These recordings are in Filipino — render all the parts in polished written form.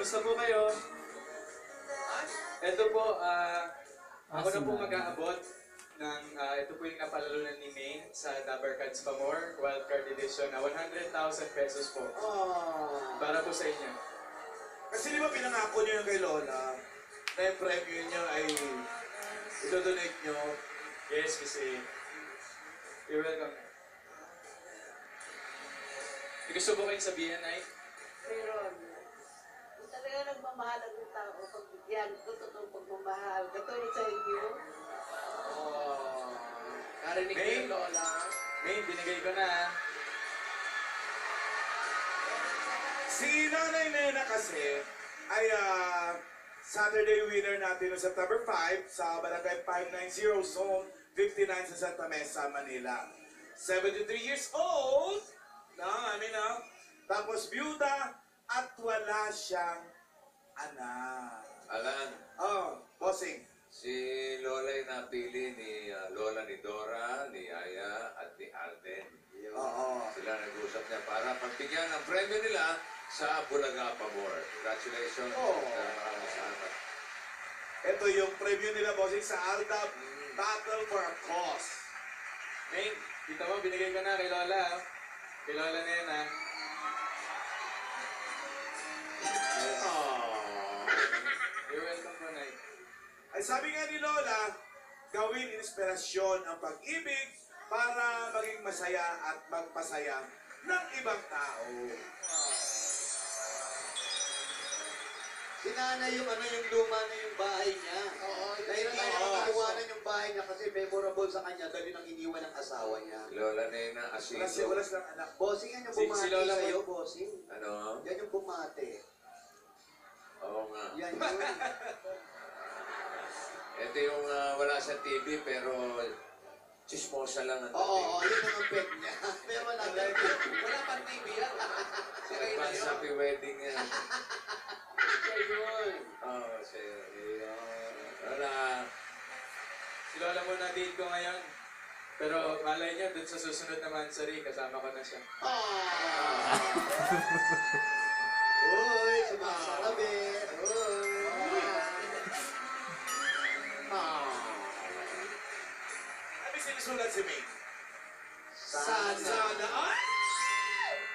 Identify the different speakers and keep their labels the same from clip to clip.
Speaker 1: Kamusta po kayo? Ito po, ako na po mag-aabot ng, ito po yung napalalunan ni Maine sa Dabber Cards Pamor, Wildcard Edition na 100,000 pesos po. Para po sa inyo.
Speaker 2: Kasi di ba pinangako niyo yung kay Lola na yung premium niyo ay idodonate niyo?
Speaker 1: Yes, kasi you're welcome. May gusto po kayong sabihin, Nay?
Speaker 3: Meron. Kung talaga nagmamahal ang tao, pagbigyan, totoong pagmamahal. Katulad sa inyo.
Speaker 1: Narinig ko yung Lola. Maine, binigay ko na.
Speaker 2: Si Nanay Nena kasi ay Saturday winner natin noong September 5 sa Barangay 590 Zone 59 sa Santa Mesa, Manila. 73 years old. Tapos byuda at wala siyang anak.
Speaker 4: Alan,
Speaker 2: Bossing.
Speaker 4: si Lola ay napili ni Lola ni Dora, ni Aya, at ni Alden. Sila nag-usap niya para pagbigyan ng premyo nila sa Bulaga Pamor. Congratulations. Maraming salamat.
Speaker 2: Ito yung preview nila, Bossing, sa Aldab Battle for a Cause.
Speaker 1: Maine, kita mo, binigay ko na kay Lola. Kay Lola na yan, ha? You're welcome po, Nay.
Speaker 2: Ay sabi nga ni Lola, gawin inspirasyon ang pag-ibig para maging masaya at magpasaya ng ibang tao.
Speaker 5: Si Nanay yung yung luma na yung bahay niya. Dahil hindi niya makakawanan yung bahay niya kasi memorable sa kanya dahil nang iniwan ng asawa niya.
Speaker 4: Lola Nena Asilo.
Speaker 2: Wala silang anak.
Speaker 5: Bossing, yan yung
Speaker 1: Si
Speaker 5: bumati
Speaker 1: Lola
Speaker 5: sa'yo,
Speaker 1: po.
Speaker 5: bossing.
Speaker 4: Ano?
Speaker 5: Yan yung bumati.
Speaker 4: Oo nga.
Speaker 5: Yan yun.
Speaker 4: Ito yung wala sa TV pero chismosa lang ang
Speaker 5: Oo, yun ang pet niya. Pero wala
Speaker 3: Wala pang TV yan.
Speaker 4: Advance happy wedding yan.
Speaker 3: Ayun.
Speaker 4: Oo, wala.
Speaker 1: Si Lola mo na-date ko ngayon. Pero malay niyo, dun sa susunod na mansari, kasama ko na siya.
Speaker 5: Uy, sumasarabi. Uy.
Speaker 2: Ano sinusulat si May?
Speaker 5: Sana.
Speaker 2: Ay!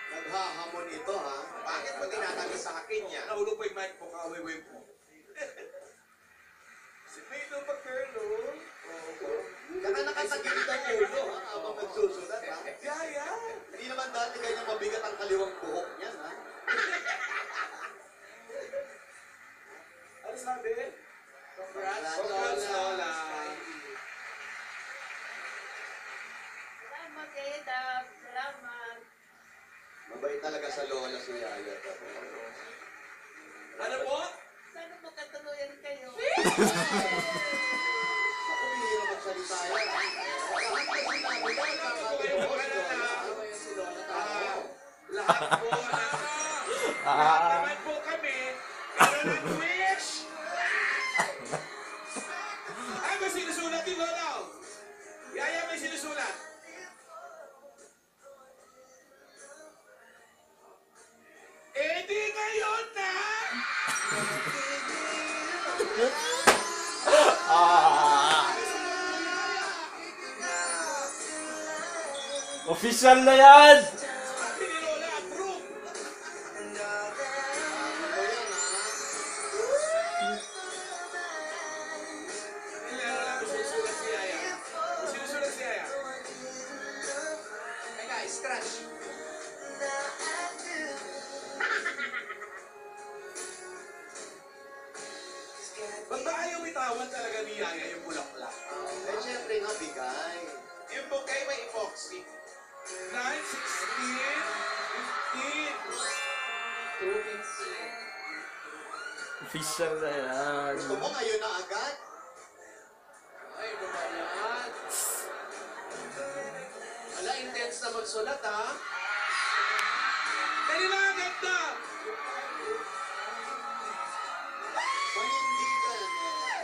Speaker 5: Naghahamon ito, ha?
Speaker 2: Bakit mo tinatabi sa akin niya? Naulo po yung mic mo, kaaway-way mo. Si May doon pa, girl, oh.
Speaker 5: Saka nakasagilid ang ulo, ha? Habang nagsusulat, ha?
Speaker 2: Yaya!
Speaker 5: Hindi naman dati ganyan mabigat ang kaliwang buhok niyan, ha?
Speaker 2: Ano sabi?
Speaker 1: Congrats,
Speaker 5: Congrats,
Speaker 1: Lola.
Speaker 3: Salamat, Edam. Salamat.
Speaker 5: Mabait talaga sa lola si Yaya.
Speaker 2: Ano po?
Speaker 3: Sana magkatuluyan kayo.
Speaker 5: Ako, bihira magsalita yan. Lahat kasi namin yan,
Speaker 2: Lahat po, lahat naman po kami, meron ng wish! Ay, may sinusulat yung Lola. Yaya, may sinusulat. Eh di ngayon na!
Speaker 6: Official na yan!
Speaker 2: Sabi ni Lola, approve! Meron lang sinusulat si Yaya. Sinusulat si Yaya.
Speaker 3: Teka, scratch.
Speaker 2: Ba't ba ayaw itawan talaga ni Yaya yung bulaklak?
Speaker 5: Eh, syempre nga, bigay.
Speaker 2: Yung bouquet may epoxy. 9, 16, 15.
Speaker 6: Official na yan.
Speaker 5: Gusto mo ngayon na agad?
Speaker 3: Ay, ano ba yan? Wala, intense na magsulat, ha?
Speaker 2: Dali na, ganda!
Speaker 5: Panindigan.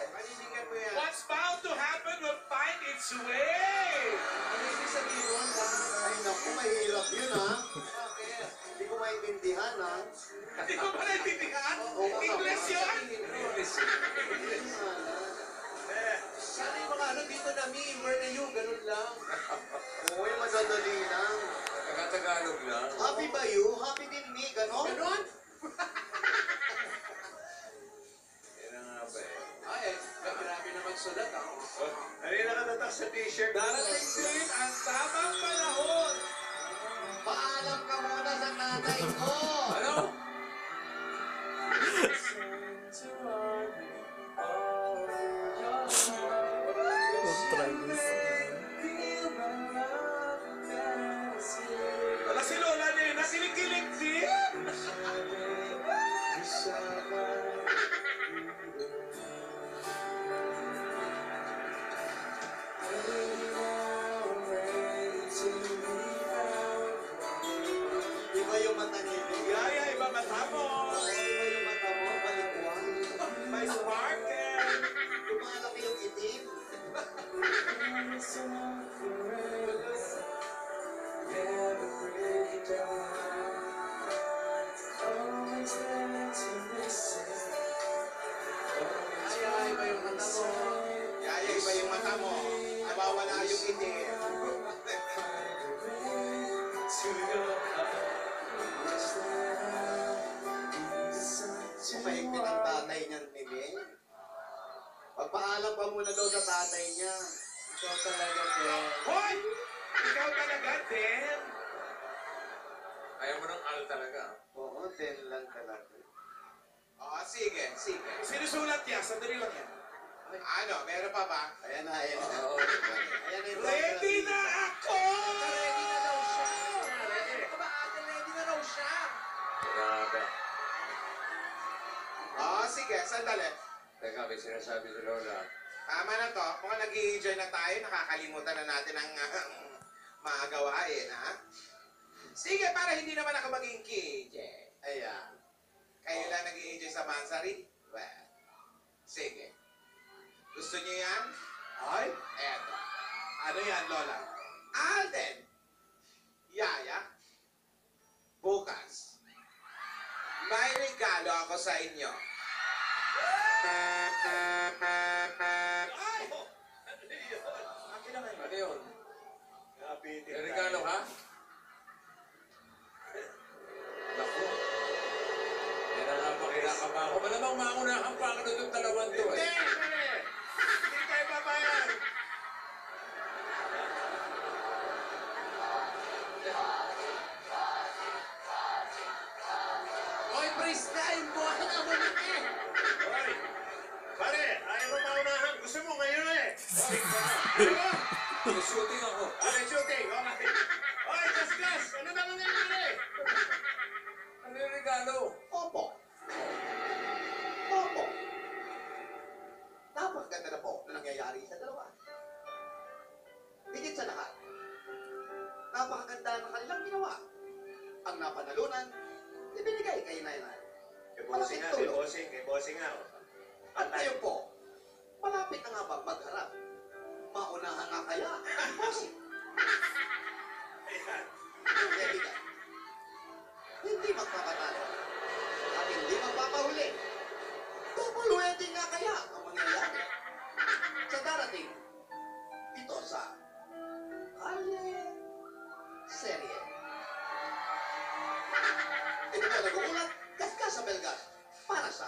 Speaker 3: Panindigan mo yan.
Speaker 2: What's bound to happen will find its way!
Speaker 3: Ano ibig sabihin nun?
Speaker 5: Ay, naku, mahirap yun, ha?
Speaker 3: Bakit?
Speaker 5: Hindi ko maintindihan, ha?
Speaker 2: Hindi ko pa naintindihan.
Speaker 5: Oo,
Speaker 2: English yun.
Speaker 4: English.
Speaker 5: Sana yung mga ano dito na me, where are you? Ganun lang. Oo, yung madadali lang.
Speaker 4: Taga-Tagalog lang.
Speaker 5: Happy ba you? Happy din me, ganon? Ganon?
Speaker 4: Yan na nga ba eh.
Speaker 5: Ay, grabe naman sulat, ha?
Speaker 2: Kanina nakatatak sa t-shirt. Darating din ang tamang panahon.
Speaker 5: Paalam ka muna sa nanay ko!
Speaker 4: Ano?
Speaker 2: Wala si Lola Nena, kinikilig din.
Speaker 5: Iba yung mata niya.
Speaker 2: Yaya, iba mata mo.
Speaker 5: Iba yung mata mo, balikwan.
Speaker 2: May sparkle.
Speaker 5: Lumalaki yung itim. Ay, iba yung mata mo.
Speaker 2: Yaya, iba yung mata mo. Nawawala yung itim.
Speaker 5: Mahigpit ang tatay niyan ni Beng. Pagpaalam ka muna daw sa tatay niya. Ikaw talaga, Beng.
Speaker 2: Hoy! Ikaw talaga, Den.
Speaker 4: Ayaw mo ng al talaga.
Speaker 5: Oo, 10 lang talaga.
Speaker 2: Sige, sige. Sinusulat niya, sandali lang yan. Ano, meron pa ba?
Speaker 5: Ayan na, ayan na.
Speaker 4: Oo.
Speaker 5: Ayan na yung
Speaker 2: Ready na ako!
Speaker 5: Ready na daw siya. Ready ka ba, ate? Ready na daw siya.
Speaker 4: Grabe.
Speaker 2: Sige, sandali.
Speaker 4: Teka, may sinasabi si Lola.
Speaker 2: Tama na to. Mukhang nag-i-enjoy na tayo. Nakakalimutan na natin ang mga gawain, ha? Sige, para hindi naman ako maging KJ.
Speaker 5: Ayan.
Speaker 2: Kayo lang nag-i-enjoy sa Mansari? Well, sige. Gusto niyo yan? Ay, eto. Ano yan, Lola? Alden! Yaya? Bukas. May regalo ako sa inyo. Ay! Akin na ngayon.
Speaker 4: Ano yun?
Speaker 2: Napitin
Speaker 4: May regalo ka? Naku. Yan ang napakinakaba ako. Malamang maunahang pa ako ng dalawang to
Speaker 2: Hindi!
Speaker 4: eh.
Speaker 2: Hindi tayo babayan!
Speaker 5: Oy, Pris na! Yung buwan na mo na eh!
Speaker 2: Hoy! Pare, ayaw mo maunahan. Gusto mo ngayon eh. Hoy,
Speaker 4: May shooting ako.
Speaker 2: may shooting. Okay. Hoy, gas! Ano na nangyayari?
Speaker 4: Ano yung regalo?
Speaker 5: Opo. Opo. Napakaganda na po na nangyayari sa dalawa. Higit sa lahat, napakaganda ng kanilang ginawa. Ang napanalunan, ibinigay kay Nainay.
Speaker 2: Kay Bossing nga, kay Bossing. Kay Bossing nga.
Speaker 5: At kayo po, malapit na nga bang magharap? Maunahan nga kaya? Bossing.
Speaker 2: Ayan.
Speaker 5: Kaya hindi magpapatalo at hindi magpapahuli. Double wedding nga kaya ang mangyayari sa darating ito sa Kalye Serye. Ito po nag-uulat, Gasgas sa Belgas para sa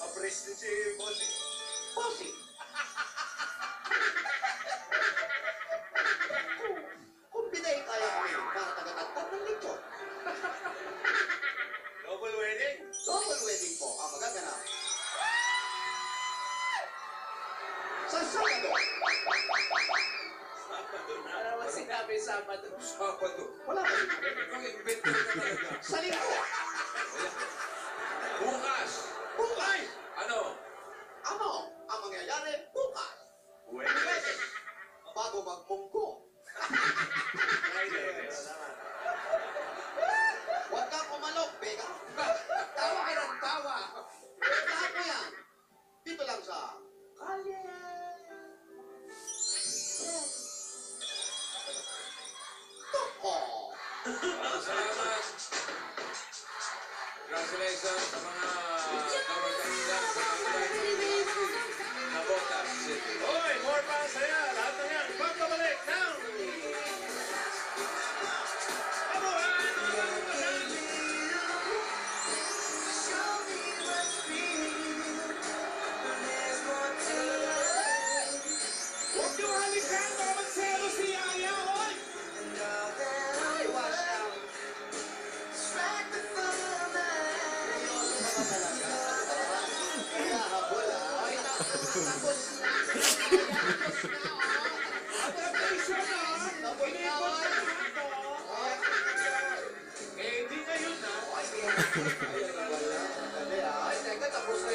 Speaker 2: Apres din si Bossing.
Speaker 5: Bossing. Kung pinay kaya kami para tagatagtag ng lechon,
Speaker 2: Double wedding.
Speaker 5: double wedding po ang magaganap. Sa Sabado,
Speaker 2: Sabado na.
Speaker 3: Para mo sinabi Sabado.
Speaker 4: Sabado.
Speaker 5: wala ba yun?
Speaker 4: Ikaw inventor ka talaga.
Speaker 5: Sa Linggo,
Speaker 4: Bukas.
Speaker 5: bukas,
Speaker 4: Ano?
Speaker 5: ano ang mangyayari bukas?
Speaker 2: Wednesday.
Speaker 5: Bago magmunggo.
Speaker 2: Friday.
Speaker 5: Huwag kang kumalok, Bega. Tawa ka ng tawa. Lahat mo yan. Dito lang sa Kalye. Toko.
Speaker 4: Maraming salamat. Congratulations sa mga kawargainan sa Navotas City.
Speaker 2: Hoy, more pa saya. Lahat ng yan. Pagkabalik ng... Abuhay mga kabataan! Huwag niyo halikan, baka magselo si Yaya, hoy!
Speaker 5: Ay, wash out. Kaya habol, ah.
Speaker 2: Attention na!
Speaker 5: Tapos na,
Speaker 2: Inipot
Speaker 5: hoy.
Speaker 2: na ito! Eh, di na yun na.
Speaker 5: Ay, wala. Dali, ah. Ay, teka, tapos na